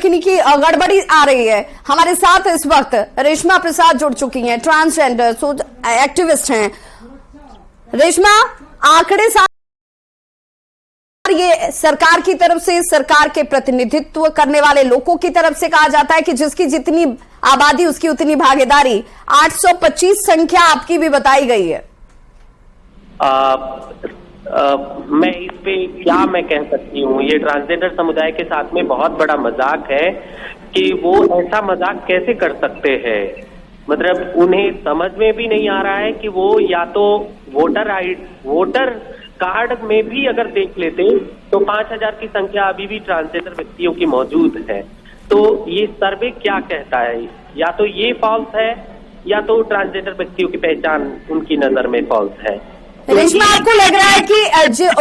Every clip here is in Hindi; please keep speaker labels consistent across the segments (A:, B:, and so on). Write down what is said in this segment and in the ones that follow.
A: तकनीकी गड़बड़ी आ रही है। हमारे साथ इस वक्त रेशमा प्रसाद जुड़ चुकी हैं, ट्रांसजेंडर एक्टिविस्ट हैं। रेशमा, आंकड़े ये सरकार की तरफ से, सरकार के प्रतिनिधित्व करने वाले लोगों की तरफ से कहा जाता है कि जिसकी जितनी आबादी उसकी उतनी भागीदारी। 825 संख्या आपकी भी बताई गई है।
B: मैं इस पे क्या मैं कह सकती हूँ, ये ट्रांसजेंडर समुदाय के साथ में बहुत बड़ा मजाक है कि वो ऐसा मजाक कैसे कर सकते हैं। मतलब उन्हें समझ में भी नहीं आ रहा है कि वो या तो वोटर कार्ड में भी अगर देख लेते तो 5000 की संख्या अभी भी ट्रांसजेंडर व्यक्तियों की मौजूद है। तो ये सर्वे क्या कहता है, या तो ये फॉल्स है या तो ट्रांसजेंडर व्यक्तियों की पहचान उनकी नजर में फॉल्स है।
A: रेशमा, आपको लग रहा है कि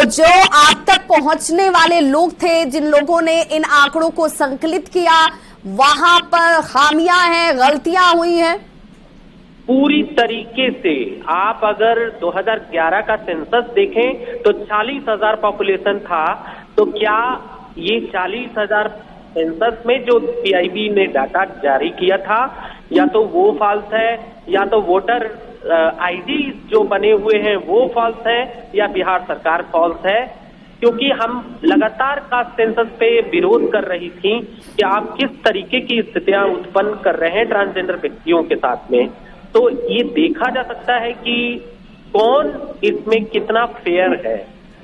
A: जो आप तक पहुंचने वाले लोग थे, जिन लोगों ने इन आंकड़ों को संकलित किया, वहां पर खामियां हैं, गलतियां हुई हैं?
B: पूरी तरीके से आप अगर 2011 का सेंसस देखें तो 40,000 पॉपुलेशन था। तो क्या ये 40,000 सेंसस में जो पीआईबी ने डाटा जारी किया था, या तो वो फॉल्स है या तो वोटर आईडी जो बने हुए हैं वो फॉल्स है, या बिहार सरकार फॉल्स है। क्योंकि हम लगातार कास्ट सेंसस पे विरोध कर रही थी कि आप किस तरीके की स्थितियां उत्पन्न कर रहे हैं ट्रांसजेंडर व्यक्तियों के साथ में। तो ये देखा जा सकता है कि कौन इसमें कितना फेयर है,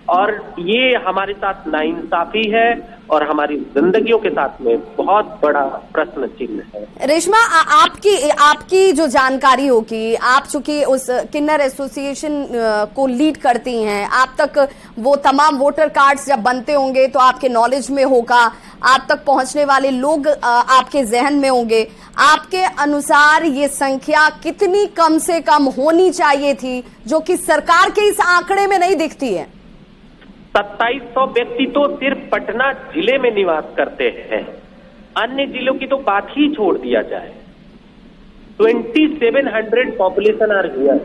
B: और ये हमारे साथ नाइंसाफी है और हमारी जिंदगियों के साथ में बहुत बड़ा प्रश्न चिन्ह है।
A: रेशमा, आपकी जो जानकारी होगी, आप चूंकि उस किन्नर एसोसिएशन को लीड करती हैं, आप तक वो तमाम वोटर कार्ड्स जब बनते होंगे तो आपके नॉलेज में होगा, आप तक पहुंचने वाले लोग आपके जहन में होंगे। आपके अनुसार ये संख्या कितनी कम से कम होनी चाहिए थी, जो कि सरकार के इस आंकड़े में नहीं दिखती है?
B: 2700 व्यक्ति तो सिर्फ पटना जिले में निवास करते हैं, अन्य जिलों की तो बात ही छोड़ दिया जाए। 2700 पॉपुलेशन आर हियर।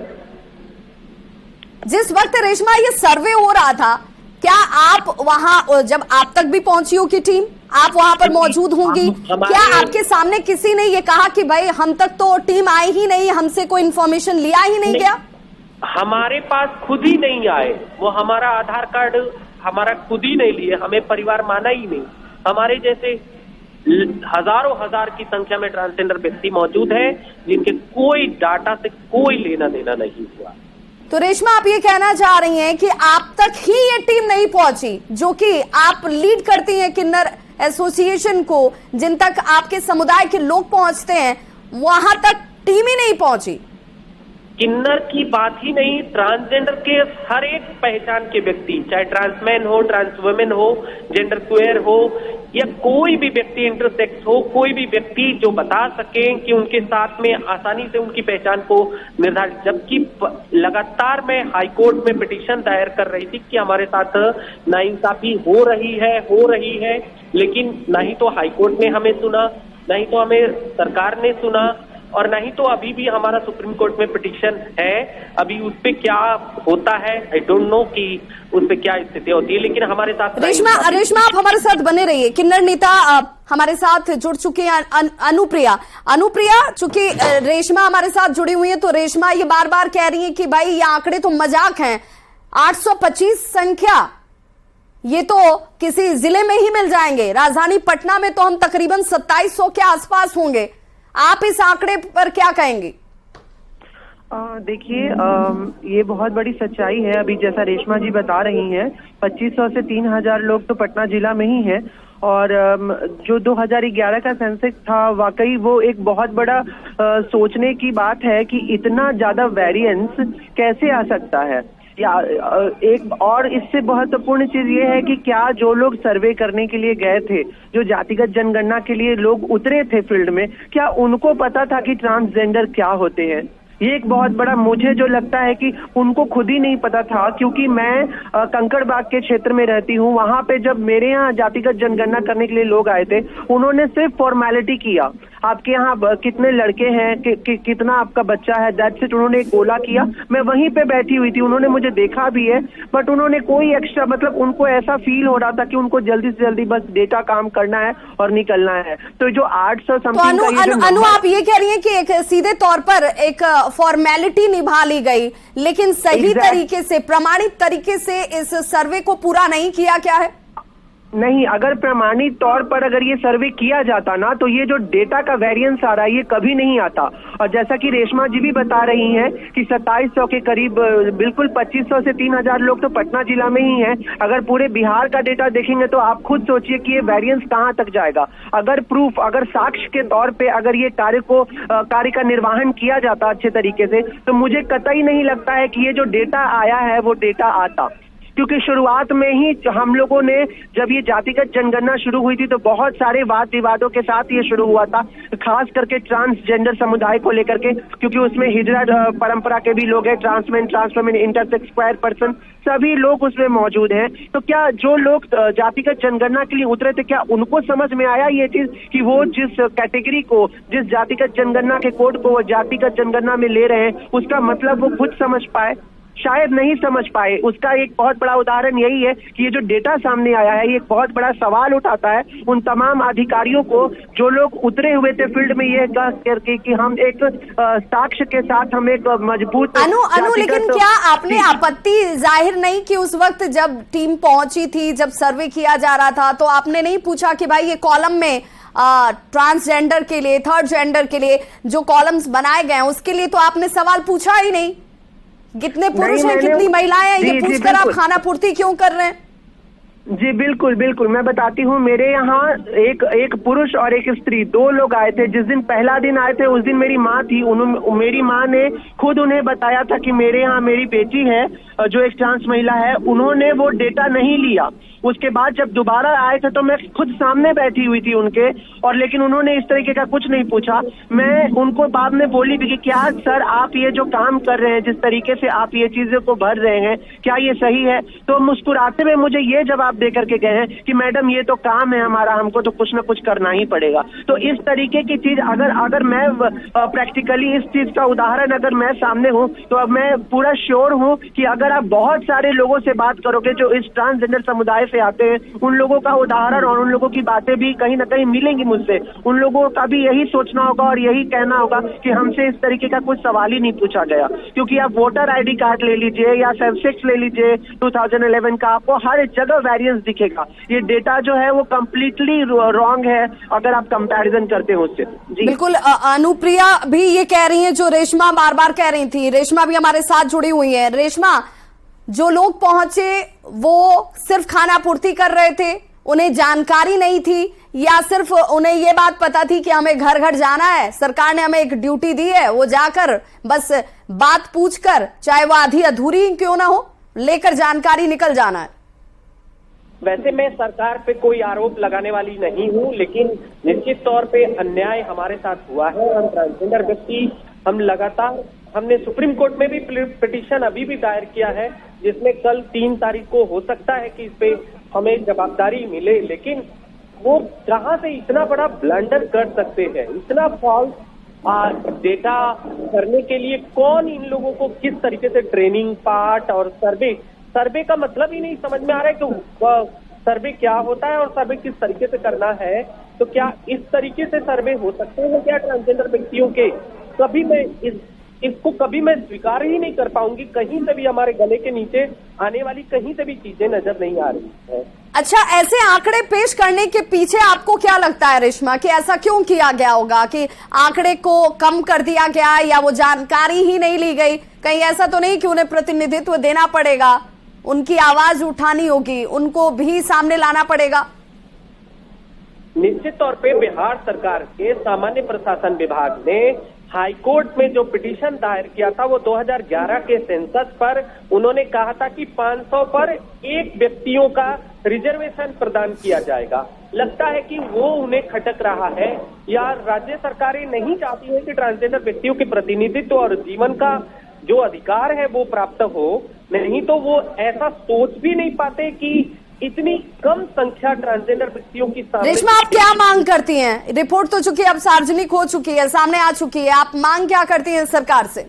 A: जिस वक्त रेशमा ये सर्वे हो रहा था, क्या आप वहां, जब आप तक भी पहुंची होगी टीम, आप वहां पर मौजूद होंगी, क्या आपके सामने किसी ने ये कहा कि भाई हम तक तो टीम आई ही नहीं, हमसे कोई इन्फॉर्मेशन लिया ही नहीं गया?
B: हमारे पास खुद ही नहीं आए, वो हमारा आधार कार्ड हमारा खुद ही नहीं लिए, हमें परिवार माना ही नहीं। हमारे जैसे हजारों हजार की संख्या में ट्रांसजेंडर व्यक्ति मौजूद हैं जिनके कोई डाटा से कोई लेना देना नहीं हुआ।
A: तो रेशमा, आप ये कहना चाह रही हैं कि आप तक ही ये टीम नहीं पहुंची, जो कि आप लीड करती हैं किन्नर एसोसिएशन को, जिन तक आपके समुदाय के लोग पहुंचते हैं, वहां तक टीम ही नहीं पहुंची?
B: किन्नर की बात ही नहीं, ट्रांसजेंडर के हर एक पहचान के व्यक्ति, चाहे ट्रांसमैन हो, ट्रांस वुमेन हो, जेंडर क्वेयर हो, या कोई भी व्यक्ति इंटरसेक्स हो, कोई भी व्यक्ति जो बता सके कि उनके साथ में आसानी से उनकी पहचान को निर्धारित। जबकि लगातार मैं हाईकोर्ट में पिटीशन दायर कर रही थी कि हमारे साथ नाइंसाफी हो रही है, लेकिन ना ही तो हाईकोर्ट ने हमें सुना, ना ही तो हमें सरकार ने सुना, और नहीं तो अभी भी हमारा सुप्रीम कोर्ट में पिटीशन है। अभी उस पे क्या होता है आई डोंट नो कि उस पे क्या स्थिति होती है, लेकिन हमारे साथ
A: रेशमा, आप हमारे साथ बने रहिए। किन्नर नेता हमारे साथ जुड़ चुके हैं, अनुप्रिया, चूंकि रेशमा हमारे साथ जुड़ी हुई है, तो रेशमा ये बार बार कह रही है कि भाई ये आंकड़े तो मजाक हैं। 825 संख्या, ये तो किसी जिले में ही मिल जाएंगे। राजधानी पटना में तो हम तकरीबन 2700 के आसपास होंगे। आप इस आंकड़े पर क्या कहेंगे?
C: देखिए, ये बहुत बड़ी सच्चाई है। अभी जैसा रेशमा जी बता रही हैं, 2500 से 3000 लोग तो पटना जिला में ही हैं, और जो 2011 का सेंसस था, वाकई वो एक बहुत बड़ा सोचने की बात है कि इतना ज्यादा वेरिएंस कैसे आ सकता है। या एक और इससे महत्वपूर्ण चीज ये है कि क्या जो लोग सर्वे करने के लिए गए थे, जो जातिगत जनगणना के लिए लोग उतरे थे फील्ड में, क्या उनको पता था कि ट्रांसजेंडर क्या होते हैं? ये एक बहुत बड़ा, मुझे जो लगता है कि उनको खुद ही नहीं पता था। क्योंकि मैं कंकड़बाग के क्षेत्र में रहती हूँ, वहां पे जब मेरे यहाँ जातिगत जनगणना करने के लिए लोग आए थे, उन्होंने सिर्फ फॉर्मेलिटी किया। आपके यहाँ कितने लड़के हैं, कितना आपका बच्चा है, दैट्स इट। उन्होंने एक गोला किया, मैं वहीं पे बैठी हुई थी, उन्होंने मुझे देखा भी है, बट उन्होंने कोई एक्स्ट्रा, मतलब उनको ऐसा फील हो रहा था कि उनको जल्दी से जल्दी बस डेटा काम करना है और निकलना है। तो जो 800 समथिंग का ये
A: अनु आप ये कह रही हैं कि एक सीधे तौर पर एक फॉर्मेलिटी निभा ली गई, लेकिन सही तरीके से, प्रमाणित तरीके से इस सर्वे को पूरा नहीं किया क्या है?
C: नहीं, अगर प्रमाणित तौर पर अगर ये सर्वे किया जाता ना, तो ये जो डेटा का वेरिएंस आ रहा है ये कभी नहीं आता। और जैसा कि रेशमा जी भी बता रही हैं कि 2700 के करीब, बिल्कुल 2500 से 3000 लोग तो पटना जिला में ही हैं। अगर पूरे बिहार का डेटा देखेंगे तो आप खुद सोचिए कि ये वेरिएंस कहां तक जाएगा। अगर प्रूफ, अगर साक्ष्य के तौर पे अगर ये कार्य का निर्वहन किया जाता अच्छे तरीके से, तो मुझे कतई नहीं लगता है कि ये जो डेटा आया है वो डेटा आता। क्योंकि शुरुआत में ही हम लोगों ने, जब ये जातिगत जनगणना शुरू हुई थी, तो बहुत सारे वाद विवादों के साथ ये शुरू हुआ था, खास करके ट्रांसजेंडर समुदाय को लेकर के, क्योंकि उसमें हिजरा परंपरा के भी लोग हैं, ट्रांसमेन, ट्रांसफॉर्मेन, इंटरसेक्स, क्वायर पर्सन, सभी लोग उसमें मौजूद हैं। तो क्या जो लोग जातिगत जनगणना के लिए उतरे थे, क्या उनको समझ में आया ये चीज कि वो जिस कैटेगरी को, जिस जातिगत जनगणना के कोड को वो जातिगत जनगणना में ले रहे हैं, उसका मतलब वो खुद समझ पाए? शायद नहीं समझ पाए। उसका एक बहुत बड़ा उदाहरण यही है कि ये जो डेटा सामने आया है, ये एक बहुत बड़ा सवाल उठाता है उन तमाम अधिकारियों को जो लोग उतरे हुए थे फील्ड में, ये कह करके कि हम एक साक्ष्य के साथ हम एक मजबूत
A: अनु लेकिन क्या आपने आपत्ति जाहिर नहीं की उस वक्त जब टीम पहुंची थी, जब सर्वे किया जा रहा था, तो आपने नहीं पूछा कि भाई ये कॉलम में ट्रांसजेंडर के लिए, थर्ड जेंडर के लिए जो कॉलम्स बनाए गए हैं उसके लिए तो आपने सवाल पूछा ही नहीं? कितने पुरुष हैं, कितनी महिलाएं हैं, ये पूछकर आप खाना पूर्ति क्यों कर रहे हैं?
C: जी बिल्कुल बिल्कुल, मैं बताती हूँ। मेरे यहाँ एक पुरुष और एक स्त्री, 2 लोग आए थे। जिस दिन पहला दिन आए थे उस दिन मेरी माँ थी। मेरी माँ ने खुद उन्हें बताया था कि मेरे यहाँ मेरी बेटी है जो एक ट्रांस महिला है। उन्होंने वो डेटा नहीं लिया। उसके बाद जब दोबारा आए थे तो मैं खुद सामने बैठी हुई थी उनके, और लेकिन उन्होंने इस तरीके का कुछ नहीं पूछा। मैं उनको बाद में बोली भी कि क्या सर आप ये जो काम कर रहे हैं, जिस तरीके से आप ये चीजों को भर रहे हैं, क्या ये सही है? तो मुस्कुराते हुए मुझे ये जवाब दे करके गए हैं कि मैडम ये तो काम है हमारा, हमको तो कुछ ना कुछ करना ही पड़ेगा। तो इस तरीके की चीज अगर मैं प्रैक्टिकली इस चीज का उदाहरण अगर मैं सामने हूँ, तो अब मैं पूरा श्योर हूँ कि अगर आप बहुत सारे लोगों से बात करोगे जो इस ट्रांसजेंडर समुदाय से आते हैं, उन लोगों का उदाहरण और उन लोगों की बातें भी कहीं ना कहीं मिलेंगी मुझसे। उन लोगों का भी यही सोचना होगा और यही कहना होगा कि हमसे इस तरीके का कुछ सवाल ही नहीं पूछा गया। क्योंकि आप वोटर आईडी कार्ड ले लीजिए या सेंसेक्स ले लीजिए 2011 का, आपको हर जगह वेरिएंस दिखेगा। ये डेटा जो है वो कंप्लीटली रॉन्ग है अगर आप कंपैरिजन करते हो उससे। जी
A: बिल्कुल। अनुप्रिया भी ये कह रही हैं जो रेशमा बार बार कह रही थी। रेशमा भी हमारे साथ जुड़ी हुई है। रेशमा, जो लोग पहुंचे वो सिर्फ खाना पूर्ति कर रहे थे, उन्हें जानकारी नहीं थी, या सिर्फ उन्हें ये बात पता थी कि हमें घर घर जाना है, सरकार ने हमें एक ड्यूटी दी है, वो जाकर बस बात पूछकर, चाहे वो आधी अधूरी क्यों ना हो, लेकर जानकारी निकल जाना है?
B: वैसे मैं सरकार पे कोई आरोप लगाने वाली नहीं हूँ, लेकिन निश्चित तौर पे अन्याय हमारे साथ हुआ है। हम ट्रांसजेंडर व्यक्ति, हम लगातार, हमने सुप्रीम कोर्ट में भी पिटीशन अभी भी दायर किया है, जिसमें कल 3 तारीख को हो सकता है कि इस पे हमें जवाबदारी मिले। लेकिन वो कहाँ से इतना बड़ा ब्लंडर कर सकते हैं? इतना फॉल्स डेटा करने के लिए कौन इन लोगों को किस तरीके से ट्रेनिंग, पार्ट और सर्वे का मतलब ही नहीं समझ में आ रहा है कि सर्वे क्या होता है और सर्वे किस तरीके से करना है। तो क्या इस तरीके से सर्वे हो सकते हैं क्या ट्रांसजेंडर व्यक्तियों के? कभी मैं इसको कभी मैं स्वीकार ही नहीं कर पाऊंगी। कहीं से भी हमारे गले के नीचे आने वाली कहीं से भी चीजें नजर नहीं आ रही है।
A: अच्छा, ऐसे आंकड़े पेश करने के पीछे आपको क्या लगता है रेशमा, कि ऐसा क्यों किया गया होगा कि आंकड़े को कम कर दिया गया, या वो जानकारी ही नहीं ली गई? कहीं ऐसा तो नहीं कि उन्हें प्रतिनिधित्व देना पड़ेगा, उनकी आवाज उठानी होगी, उनको भी सामने लाना पड़ेगा?
B: निश्चित तौर पे बिहार सरकार के सामान्य प्रशासन विभाग ने हाईकोर्ट में जो पिटीशन दायर किया था वो 2011 के सेंसस पर उन्होंने कहा था कि 500 पर एक व्यक्तियों का रिजर्वेशन प्रदान किया जाएगा। लगता है कि वो उन्हें खटक रहा है, या राज्य सरकारें नहीं चाहती है कि ट्रांसजेंडर व्यक्तियों के प्रतिनिधित्व और जीवन का जो अधिकार है वो प्राप्त हो। नहीं तो वो ऐसा सोच भी नहीं पाते कि इतनी कम संख्या ट्रांसजेंडर व्यक्तियों की सामने।
A: रेशमा, आप क्या मांग करती हैं? रिपोर्ट तो चुकी है, अब सार्वजनिक हो चुकी है, सामने आ चुकी है, आप मांग क्या करती हैं सरकार से?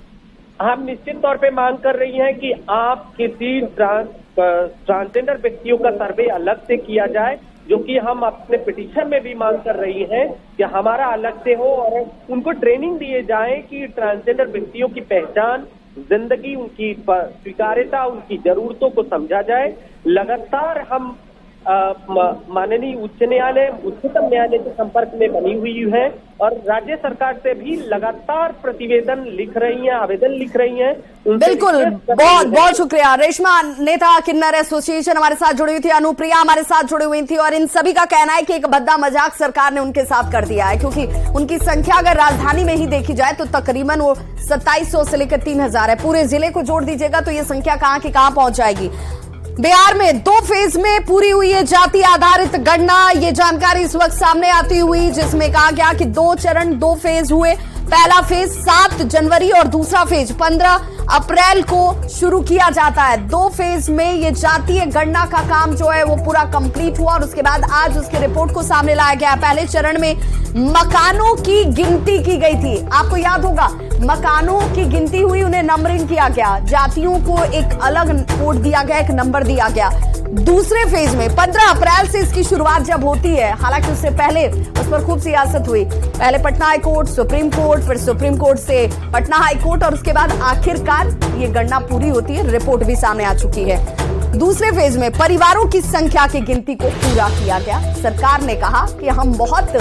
B: हम निश्चित तौर पे मांग कर रही हैं कि आप किसी ट्रांसजेंडर व्यक्तियों का सर्वे अलग से किया जाए, जो कि हम अपने पिटीशन में भी मांग कर रही हैं कि हमारा अलग से हो, और उनको ट्रेनिंग दिए जाए कि ट्रांसजेंडर व्यक्तियों की पहचान, जिंदगी, उनकी स्वीकार्यता, उनकी जरूरतों को समझा जाए। लगातार हम माननीय उच्च न्यायालय, उच्चतम न्यायालय के संपर्क में बनी हुई है और राज्य सरकार से भी लगातार प्रतिवेदन लिख रही हैं, आवेदन लिख रही हैं।
A: बिल्कुल, बहुत बहुत शुक्रिया। रेशमा नेता किन्नर एसोसिएशन हमारे साथ जुड़ी हुई थी, अनुप्रिया हमारे साथ जुड़ी हुई थी, और इन सभी का कहना है कि एक भद्दा मजाक सरकार ने उनके साथ कर दिया है, क्योंकि उनकी संख्या अगर राजधानी में ही देखी जाए तो तकरीबन वो 2700 से लेकर 3000 है। पूरे जिले को जोड़ दीजिएगा तो ये संख्या कहां की कहां पहुंच जाएगी। बिहार में 2 फेज में पूरी हुई है जाति आधारित गणना। ये जानकारी इस वक्त सामने आती हुई, जिसमें कहा गया कि 2 चरण 2 फेज हुए। पहला फेज 7 जनवरी और दूसरा फेज 15 अप्रैल को शुरू किया जाता है। 2 फेज में ये जातीय गणना का काम जो है वो पूरा कंप्लीट हुआ और उसके बाद आज उसकी रिपोर्ट को सामने लाया गया। पहले चरण में मकानों की गिनती की गई थी, आपको याद होगा, मकानों की गिनती हुई, उन्हें नंबरिंग किया गया, जातियों को एक अलग कोड दिया गया, एक नंबर दिया गया। दूसरे फेज में 15 अप्रैल से इसकी शुरुआत जब होती है, हालांकि उससे पहले उस पर खूब सियासत हुई, पहले Patna high court, supreme court, फिर सुप्रीम कोर्ट से पटना हाई कोर्ट, और उसके बाद आखिरकार ये गणना पूरी होती है, रिपोर्ट भी सामने आ चुकी है। दूसरे फेज में परिवारों की संख्या की गिनती को पूरा किया गया। सरकार ने कहा कि हम बहुत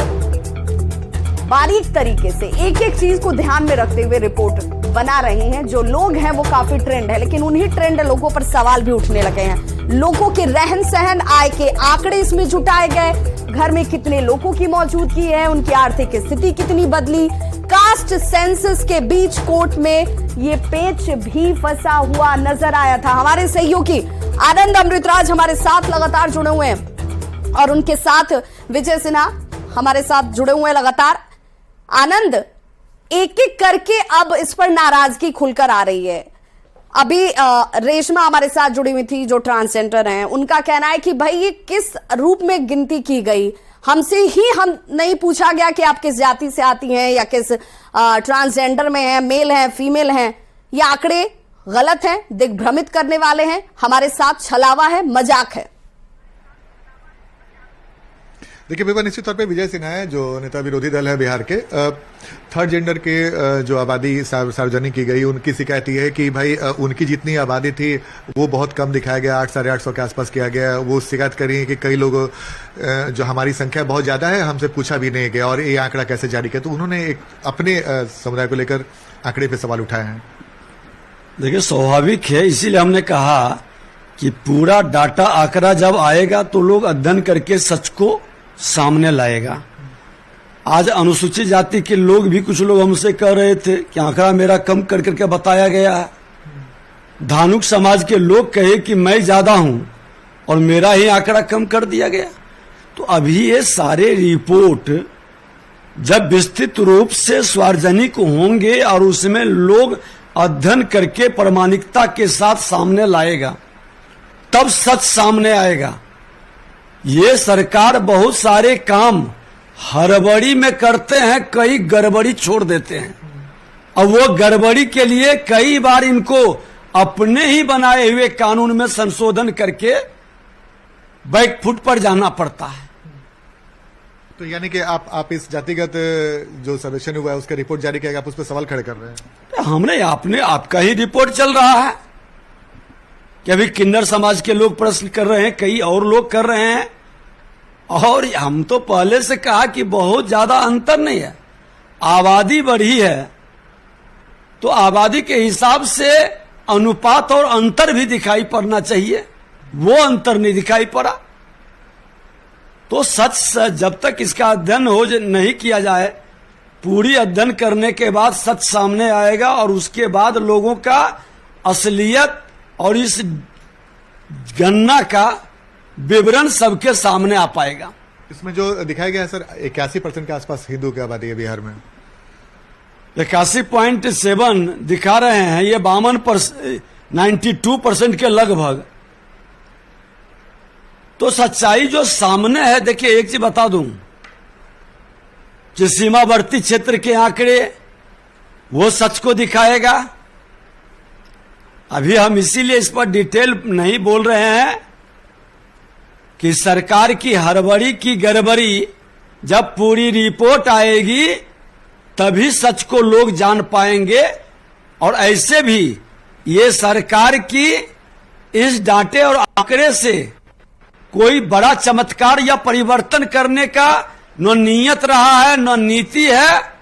A: बारीक तरीके से एक एक चीज को ध्यान में रखते हुए रिपोर्ट बना रही हैं। जो लोग हैं वो काफी ट्रेंड है, लेकिन उन्हीं ट्रेंड लोगों पर सवाल भी उठने लगे हैं। लोगों के रहन सहन, आय के आंकड़े इसमें जुटाए गए, घर में कितने लोगों की मौजूदगी है, उनकी आर्थिक स्थिति कितनी बदली, कास्ट सेंसस के बीच कोर्ट में ये पेच भी फंसा हुआ नजर आया था। हमारे सहयोगी आनंद अमृतराज हमारे साथ लगातार जुड़े हुए हैं और उनके साथ विजय सिन्हा हमारे साथ जुड़े हुए हैं लगातार। आनंद, एक एक करके अब इस पर नाराजगी खुलकर आ रही है। अभी रेशमा हमारे साथ जुड़ी हुई थी जो ट्रांसजेंडर हैं, उनका कहना है कि भाई ये किस रूप में गिनती की गई, हमसे ही हम नहीं पूछा गया कि आप किस जाति से आती हैं या किस ट्रांसजेंडर में हैं, मेल हैं, फीमेल हैं। ये आंकड़े गलत हैं, दिग्भ्रमित करने वाले हैं, हमारे साथ छलावा है, मजाक है।
D: देखिए बेबा, निश्चित तौर पे विजय सिन्हा है जो नेता विरोधी दल है बिहार के, थर्ड जेंडर के जो आबादी सार्वजनिक की गई, उनकी शिकायत ये है कि भाई उनकी जितनी आबादी थी वो बहुत कम दिखाया गया, 800-850 के आसपास किया गया। वो शिकायत कर रही है कि कई लोग जो हमारी संख्या बहुत ज्यादा है, हमसे पूछा भी नहीं गया और ये आंकड़ा कैसे जारी किया। तो उन्होंने एक अपने समुदाय को लेकर आंकड़े पे सवाल उठाए हैं।
E: देखिए, स्वाभाविक है, इसीलिए हमने कहा कि पूरा डाटा आंकड़ा जब आएगा तो लोग अध्ययन करके सच को सामने लाएगा। आज अनुसूचित जाति के लोग भी, कुछ लोग हमसे कह रहे थे कि आंकड़ा मेरा कम कर करके बताया गया है। धानुक समाज के लोग कहे कि मैं ज्यादा हूं और मेरा ही आंकड़ा कम कर दिया गया। तो अभी ये सारे रिपोर्ट जब विस्तृत रूप से सार्वजनिक होंगे और उसमें लोग अध्ययन करके प्रामाणिकता के साथ सामने लाएगा, तब सच सामने आएगा। ये सरकार बहुत सारे काम हड़बड़ी में करते हैं, कई गड़बड़ी छोड़ देते हैं, और वो गड़बड़ी के लिए कई बार इनको अपने ही बनाए हुए कानून में संशोधन करके बैक फुट पर जाना पड़ता है।
D: तो यानी कि आप इस जातिगत जो सर्वेक्षण हुआ है उसका रिपोर्ट जारी किया, आप उस पर सवाल खड़े कर रहे हैं?
E: हमने आपका ही रिपोर्ट चल रहा है कि अभी किन्नर समाज के लोग प्रश्न कर रहे हैं, कई और लोग कर रहे हैं, और हम तो पहले से कहा कि बहुत ज्यादा अंतर नहीं है। आबादी बढ़ी है तो आबादी के हिसाब से अनुपात और अंतर भी दिखाई पड़ना चाहिए, वो अंतर नहीं दिखाई पड़ा। तो सच जब तक इसका अध्ययन नहीं किया जाए, पूरी अध्ययन करने के बाद सच सामने आएगा और उसके बाद लोगों का असलियत और इस गणना का विवरण सबके सामने आ पाएगा।
D: इसमें जो दिखाया गया है सर, 81% के आसपास हिंदू की आबादी है बिहार में।
E: 81.7 दिखा रहे हैं, ये 92% के लगभग। तो सच्चाई जो सामने है, देखिए एक चीज बता दूं कि सीमावर्ती क्षेत्र के आंकड़े वो सच को दिखाएगा। अभी हम इसीलिए इस पर डिटेल नहीं बोल रहे हैं कि सरकार की हड़बड़ी की गड़बड़ी जब पूरी रिपोर्ट आएगी तभी सच को लोग जान पाएंगे। और ऐसे भी ये सरकार की इस डाटे और आंकड़े से कोई बड़ा चमत्कार या परिवर्तन करने का न नीयत रहा है न नीति है।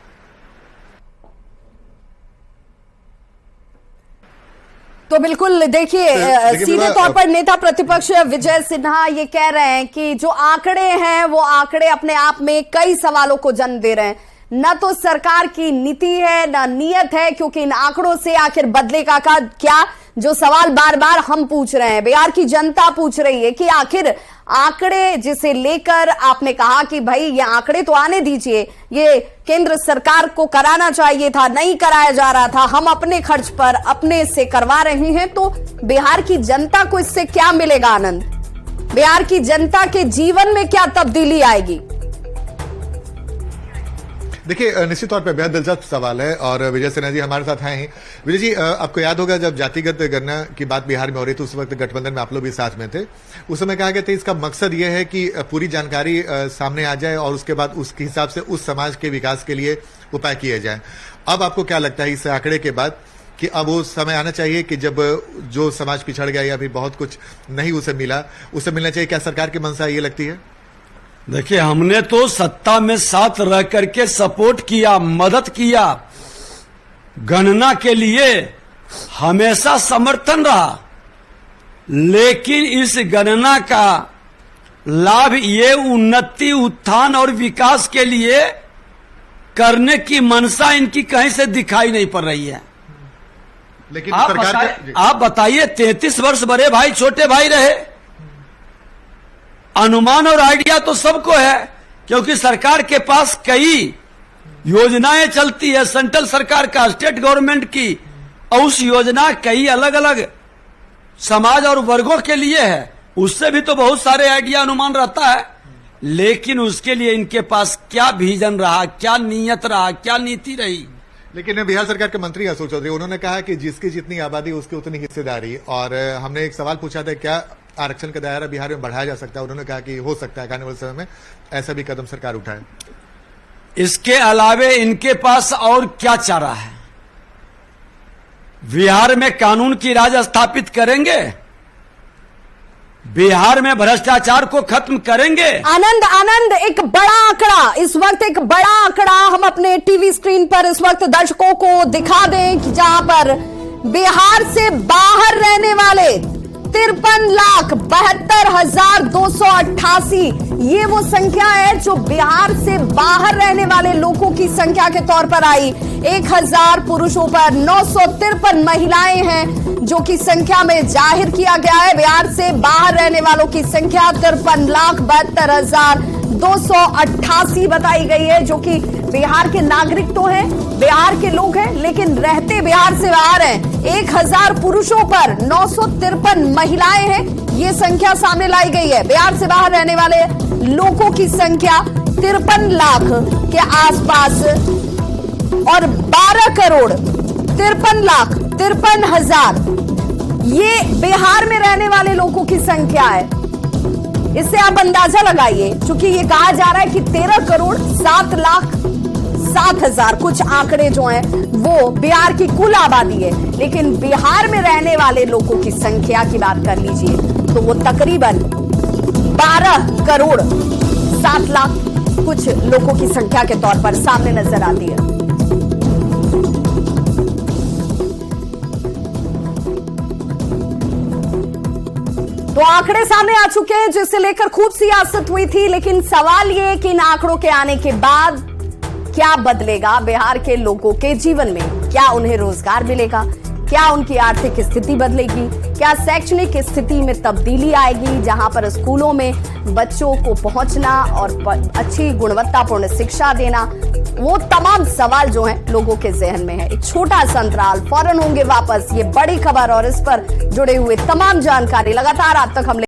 A: तो बिल्कुल देखिए सीधे तौर पर नेता प्रतिपक्ष विजय सिन्हा ये कह रहे हैं कि जो आंकड़े हैं वो आंकड़े अपने आप में कई सवालों को जन्म दे रहे हैं। न तो सरकार की नीति है न नियत है, क्योंकि इन आंकड़ों से आखिर बदलेगा का क्या, जो सवाल बार बार हम पूछ रहे हैं, बिहार की जनता पूछ रही है कि आखिर आंकड़े जिसे लेकर आपने कहा कि भाई ये आंकड़े तो आने दीजिए, ये केंद्र सरकार को कराना चाहिए था, नहीं कराया जा रहा था, हम अपने खर्च पर अपने से करवा रहे हैं, तो बिहार की जनता को इससे क्या मिलेगा आनंद? बिहार की जनता के जीवन में क्या तब्दीली आएगी?
D: देखिए निश्चित तौर पर बेहद दिलचस्प सवाल है और विजय सिन्हा जी हमारे साथ हैं ही। विजय जी, आपको याद होगा जब जातिगत गणना की बात बिहार में हो रही थी उस वक्त गठबंधन में आप लोग भी साथ में थे। उस समय कहा गया था इसका मकसद ये है कि पूरी जानकारी सामने आ जाए और उसके बाद उसके हिसाब से उस समाज के विकास के लिए उपाय किए जाए। अब आपको क्या लगता है इस आंकड़े के बाद कि अब वो समय आना चाहिए कि जब जो समाज पिछड़ गया या फिर बहुत कुछ नहीं उसे मिला, उसे मिलना चाहिए? क्या सरकार की मंशा ये लगती है?
E: देखिए, हमने तो सत्ता में साथ रह करके सपोर्ट किया, मदद किया, गणना के लिए हमेशा समर्थन रहा, लेकिन इस गणना का लाभ ये उन्नति, उत्थान और विकास के लिए करने की मंशा इनकी कहीं से दिखाई नहीं पड़ रही है।
D: लेकिन आप
E: बताइए 33 वर्ष बड़े भाई छोटे भाई रहे, अनुमान और आइडिया तो सबको है, क्योंकि सरकार के पास कई योजनाएं चलती है, सेंट्रल सरकार का, स्टेट गवर्नमेंट की, और उस योजना कई अलग अलग समाज और वर्गों के लिए है, उससे भी तो बहुत सारे आइडिया अनुमान रहता है। लेकिन उसके लिए इनके पास क्या विजन रहा, क्या नीयत रहा, क्या नीति रही?
D: लेकिन बिहार सरकार के मंत्री अशोक चौधरी उन्होंने कहा कि जिसकी जितनी आबादी उसकी उतनी हिस्सेदारी, और हमने एक सवाल पूछा था क्या आरक्षण का दायरा बिहार में बढ़ाया जा सकता है, उन्होंने कहा कि हो सकता है आने वाले समय में ऐसा भी कदम सरकार उठाए।
E: इसके अलावे इनके पास और क्या चारा है? बिहार में कानून की राज स्थापित करेंगे, बिहार में भ्रष्टाचार को खत्म करेंगे।
A: आनंद एक बड़ा आंकड़ा, इस वक्त एक बड़ा आंकड़ा हम अपने टीवी स्क्रीन पर इस वक्त दर्शकों को दिखा दें कि जहां पर बिहार से बाहर रहने वाले 53,72,288 ये वो संख्या है जो बिहार से बाहर रहने वाले लोगों की संख्या के तौर पर आई। 1000 पुरुषों पर 953 महिलाएं हैं जो कि संख्या में जाहिर किया गया है। बिहार से बाहर रहने वालों की संख्या 53,72,288 बताई गई है, जो कि बिहार के नागरिक तो हैं, बिहार के लोग हैं, लेकिन रहते बिहार से बाहर हैं। 1000 पुरुषों पर 953 महिलाएं हैं, ये संख्या सामने लाई गई है। बिहार से बाहर रहने वाले लोगों की संख्या 53 लाख के आसपास और 12,53,53,000 ये बिहार में रहने वाले लोगों की संख्या है। इससे आप अंदाजा लगाइए, चूंकि ये कहा जा रहा है कि 13,07,07,000 कुछ आंकड़े जो हैं वो बिहार की कुल आबादी है, लेकिन बिहार में रहने वाले लोगों की संख्या की बात कर लीजिए तो वो तकरीबन 12,07,00,000 कुछ लोगों की संख्या के तौर पर सामने नजर आती है। तो आंकड़े सामने आ चुके हैं जिसे लेकर खूब सियासत हुई थी, लेकिन सवाल ये कि इन आंकड़ों के आने के बाद क्या बदलेगा बिहार के लोगों के जीवन में? क्या उन्हें रोजगार मिलेगा? क्या उनकी आर्थिक स्थिति बदलेगी? क्या शैक्षणिक स्थिति में तब्दीली आएगी, जहां पर स्कूलों में बच्चों को पहुंचना और अच्छी गुणवत्तापूर्ण शिक्षा देना? वो तमाम सवाल जो हैं लोगों के जहन में है। एक छोटा सा अंतराल, फौरन होंगे वापस ये बड़ी खबर और इस पर जुड़े हुए तमाम जानकारी लगातार आप तक हम